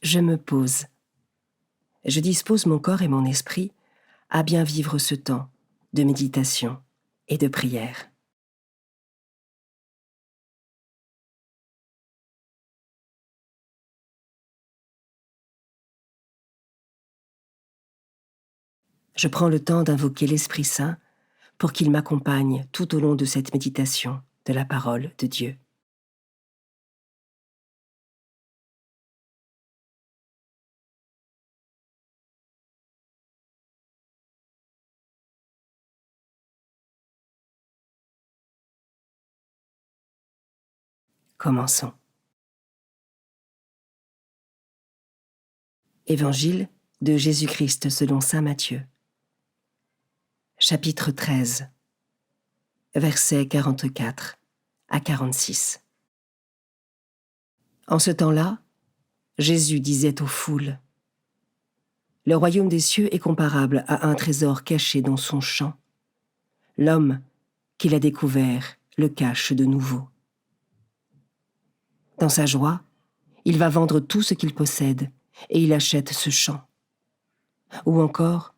Je me pose. Je dispose mon corps et mon esprit à bien vivre ce temps de méditation et de prière. Je prends le temps d'invoquer l'Esprit Saint pour qu'il m'accompagne tout au long de cette méditation de la parole de Dieu. Commençons. Évangile de Jésus-Christ selon saint Matthieu. Chapitre 13, versets 44 à 46. En ce temps-là, Jésus disait aux foules : « Le royaume des cieux est comparable à un trésor caché dans son champ. L'homme qui l'a découvert le cache de nouveau. Dans sa joie, il va vendre tout ce qu'il possède et il achète ce champ. Ou encore,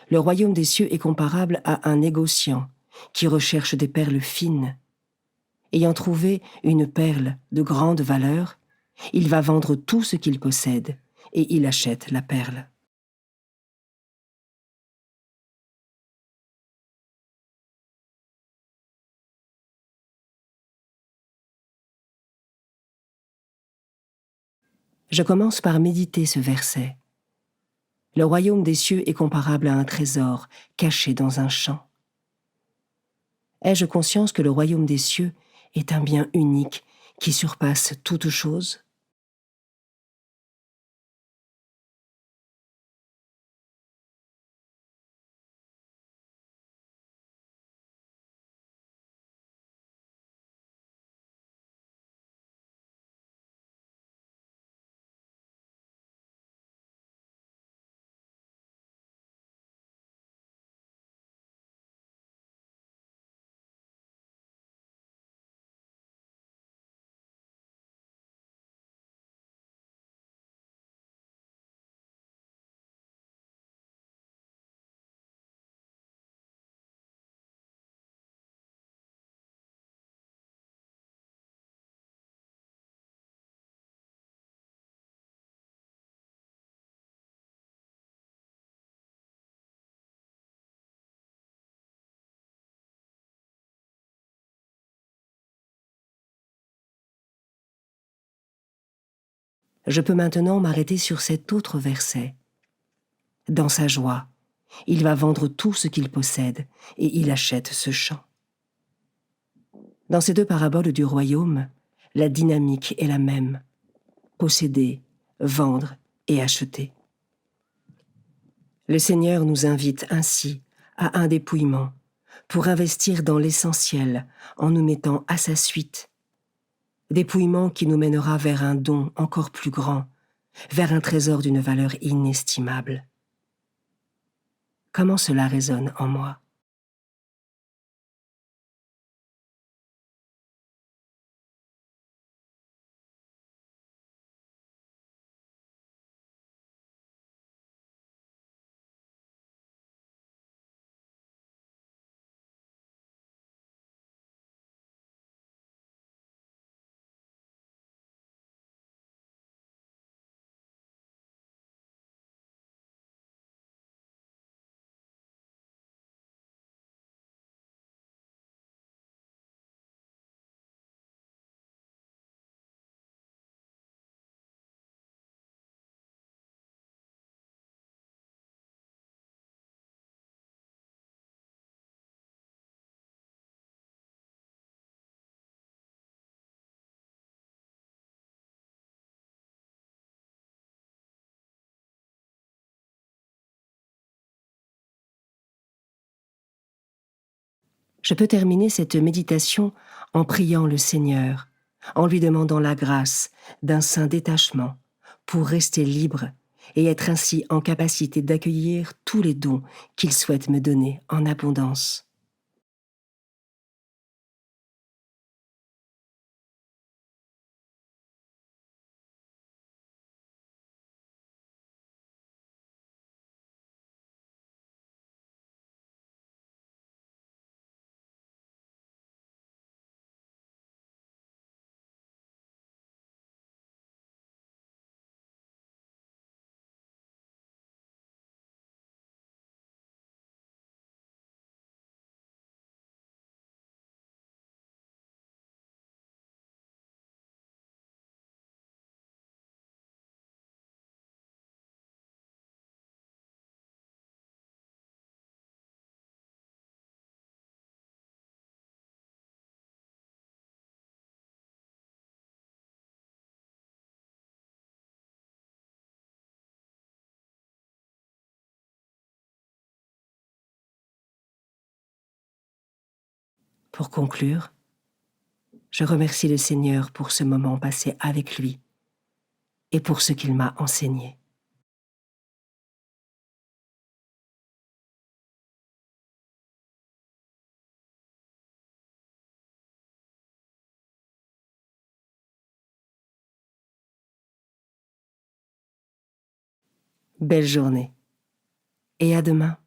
le royaume des cieux est comparable à un négociant qui recherche des perles fines. Ayant trouvé une perle de grande valeur, il va vendre tout ce qu'il possède et il achète la perle. » Je commence par méditer ce verset. Le royaume des cieux est comparable à un trésor caché dans un champ. Ai-je conscience que le royaume des cieux est un bien unique qui surpasse toute chose ? Je peux maintenant m'arrêter sur cet autre verset. Dans sa joie, il va vendre tout ce qu'il possède et il achète ce champ. Dans ces deux paraboles du royaume, la dynamique est la même. Posséder, vendre et acheter. Le Seigneur nous invite ainsi à un dépouillement pour investir dans l'essentiel en nous mettant à sa suite. Dépouillement qui nous mènera vers un don encore plus grand, vers un trésor d'une valeur inestimable. Comment cela résonne en moi ? Je peux terminer cette méditation en priant le Seigneur, en lui demandant la grâce d'un saint détachement pour rester libre et être ainsi en capacité d'accueillir tous les dons qu'il souhaite me donner en abondance. Pour conclure, je remercie le Seigneur pour ce moment passé avec lui et pour ce qu'il m'a enseigné. Belle journée et à demain.